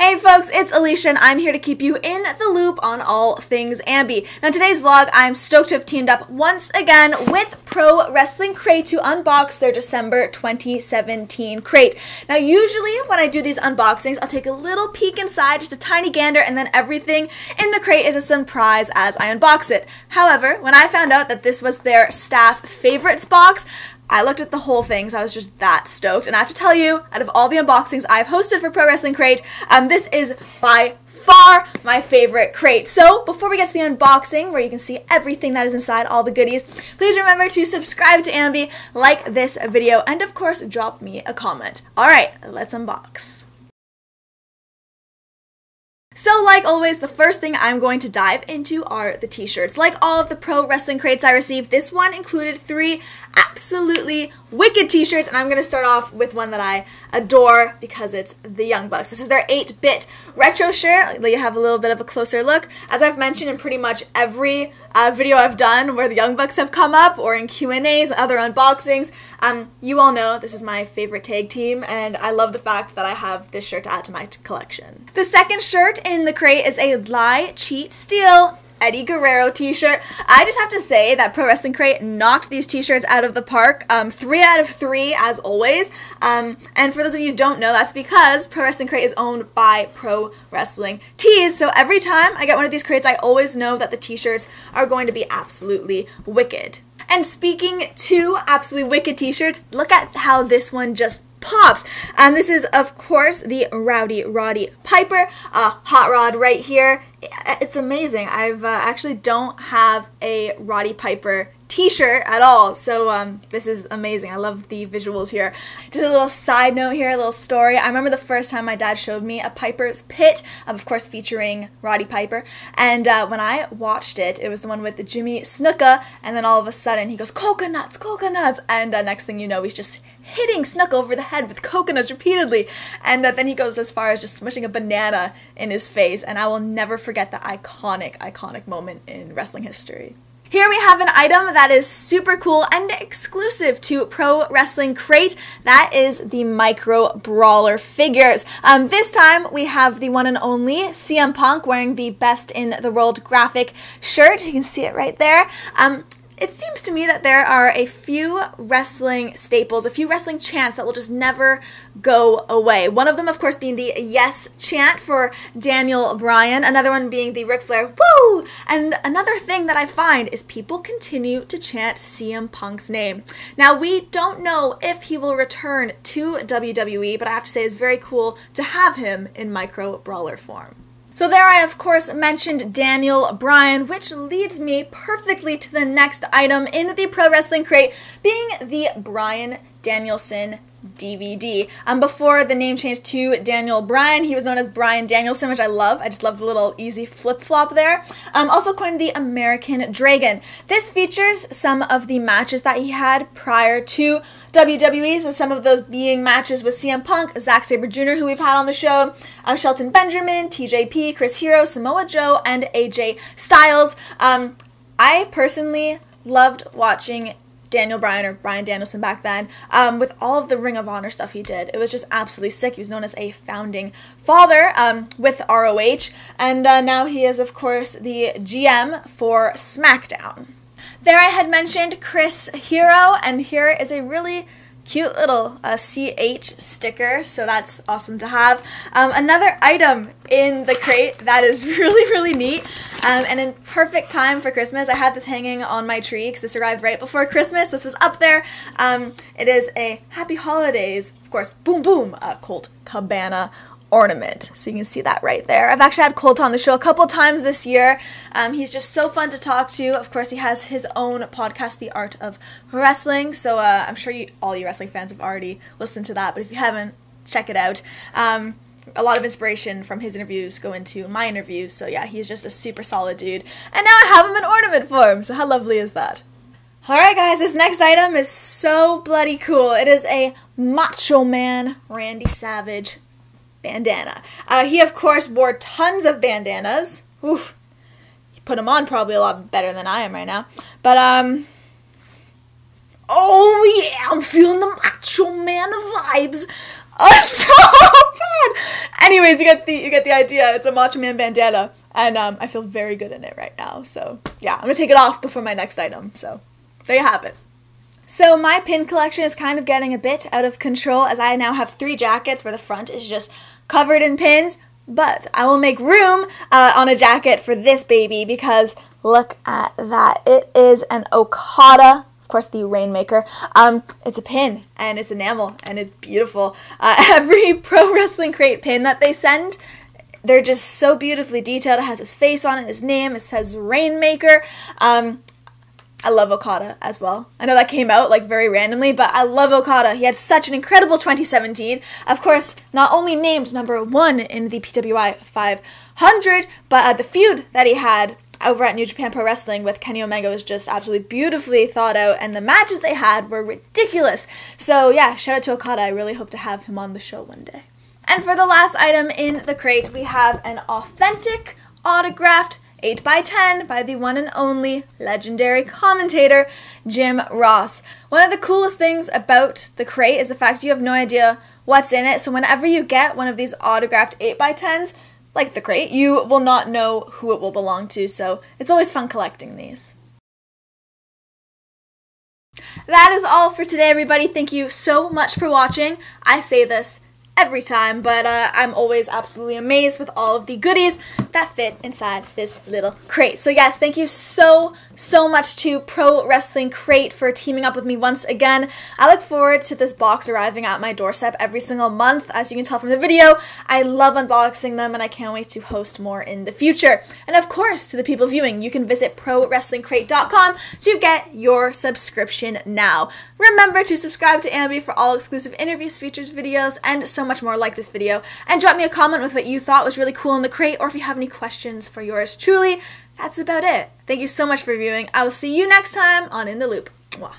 Hey folks, it's Alicia and I'm here to keep you in the loop on all things AMBY. Now in today's vlog, I'm stoked to have teamed up once again with Pro Wrestling Crate to unbox their December 2017 crate. Now usually when I do these unboxings, I'll take a little peek inside, just a tiny gander, and then everything in the crate is a surprise as I unbox it. However, when I found out that this was their staff favorites box, I looked at the whole thing, so I was just that stoked. And I have to tell you, out of all the unboxings I've hosted for Pro Wrestling Crate, this is by far my favorite crate. So before we get to the unboxing, where you can see everything that is inside, all the goodies, please remember to subscribe to AMBY, like this video, and of course, drop me a comment. Alright, let's unbox. So like always, the first thing I'm going to dive into are the t-shirts. Like all of the Pro Wrestling Crates I received, this one included 3 absolutely wicked t-shirts, and I'm going to start off with one that I adore because it's the Young Bucks. This is their 8-bit retro shirt. Let you have a little bit of a closer look. As I've mentioned in pretty much every video I've done where the Young Bucks have come up, or in Q&As, other unboxings, you all know this is my favorite tag team, and I love the fact that I have this shirt to add to my collection. The second shirt in the crate is a Lie, Cheat, Steal Eddie Guerrero t-shirt. I just have to say that Pro Wrestling Crate knocked these t-shirts out of the park. 3 out of 3 as always. And for those of you who don't know, that's because Pro Wrestling Crate is owned by Pro Wrestling Tees. So every time I get one of these crates, I always know that the t-shirts are going to be absolutely wicked. And speaking to absolutely wicked t-shirts, look at how this one just pops. This is, of course, the Roddy Piper hot rod right here. It's amazing. I've actually don't have a Roddy Piper t-shirt at all, so this is amazing. I love the visuals here. Just a little side note here, a little story. I remember the first time my dad showed me a Piper's Pit, of course featuring Roddy Piper, and when I watched it, it was the one with the Jimmy Snuka, and then all of a sudden he goes, coconuts, coconuts, and next thing you know, he's just hitting Snuka over the head with coconuts repeatedly, and then he goes as far as just smushing a banana in his face, and I will never forget that iconic moment in wrestling history. Here we have an item that is super cool and exclusive to Pro Wrestling Crate. That is the Micro Brawler figures. This time we have the one and only CM Punk wearing the Best in the World graphic shirt. You can see it right there. It seems to me that there are a few wrestling staples, a few wrestling chants that will just never go away. One of them, of course, being the yes chant for Daniel Bryan. Another one being the Ric Flair woo! And another thing that I find is people continue to chant CM Punk's name. Now, we don't know if he will return to WWE, but I have to say it's very cool to have him in Micro Brawler form. So there I, of course, mentioned Daniel Bryan, which leads me perfectly to the next item in the Pro Wrestling Crate, being the Bryan Danielson DVD. Before the name changed to Daniel Bryan, he was known as Bryan Danielson, which I love. I just love the little easy flip-flop there. Also coined the American Dragon. This features some of the matches that he had prior to WWE, so some of those being matches with CM Punk, Zack Sabre Jr., who we've had on the show, Shelton Benjamin, TJP, Chris Hero, Samoa Joe, and AJ Styles. I personally loved watching Daniel Bryan, or Bryan Danielson back then, with all of the Ring of Honor stuff he did. It was just absolutely sick. He was known as a founding father with ROH, and now he is, of course, the GM for SmackDown. There I had mentioned Chris Hero, and here is a really cute little CH sticker, so that's awesome to have. Another item in the crate that is really neat, and in perfect time for Christmas. I had this hanging on my tree because this arrived right before Christmas. This was up there. It is a Happy Holidays, of course, boom boom, Colt Cabana ornament. So you can see that right there. I've actually had Colt on the show a couple times this year. He's just so fun to talk to. Of course, he has his own podcast, The Art of Wrestling. So I'm sure all you wrestling fans have already listened to that. But if you haven't, check it out. A lot of inspiration from his interviews go into my interviews. So yeah, he's just a super solid dude. And now I have him in ornament form. So how lovely is that? Alright guys, this next item is so bloody cool. It is a Macho Man Randy Savage bandana. He, of course, wore tons of bandanas. Oof. He put them on probably a lot better than I am right now. But, oh yeah, I'm feeling the Macho Man vibes. Oh, it's so bad. Anyways, you get the idea. It's a Macho Man bandana, and I feel very good in it right now. So yeah, I'm gonna take it off before my next item. So there you have it. So my pin collection is kind of getting a bit out of control, as I now have 3 jackets where the front is just covered in pins. But I will make room on a jacket for this baby, because look at that. It is an Okada. Of course, the Rainmaker. It's a pin, and it's enamel, and it's beautiful. Every Pro Wrestling Crate pin that they send, they're just so beautifully detailed. It has his face on it, his name. It says Rainmaker. I love Okada as well. I know that came out like very randomly, but I love Okada. He had such an incredible 2017. Of course, not only named number 1 in the PWI 500, but the feud that he had over at New Japan Pro Wrestling with Kenny Omega was just absolutely beautifully thought out, and the matches they had were ridiculous. So yeah, shout out to Okada. I really hope to have him on the show one day. And for the last item in the crate, we have an authentic autographed 8x10 by the one and only legendary commentator, Jim Ross. One of the coolest things about the crate is the fact you have no idea what's in it, so whenever you get one of these autographed 8x10s, like the crate, you will not know who it will belong to, so it's always fun collecting these. That is all for today, everybody. Thank you so much for watching. I say this every time, but I'm always absolutely amazed with all of the goodies that fit inside this little crate. So yes, thank you so much to Pro Wrestling Crate for teaming up with me once again. I look forward to this box arriving at my doorstep every single month. As you can tell from the video, I love unboxing them, and I can't wait to host more in the future. And of course, to the people viewing, you can visit ProWrestlingCrate.com to get your subscription now. Remember to subscribe to AMBY for all exclusive interviews, features, videos, and so much more like this video, and drop me a comment with what you thought was really cool in the crate, or if you have any questions for yours truly. That's about it. Thank you so much for viewing. I will see you next time on In the Loop. Mwah.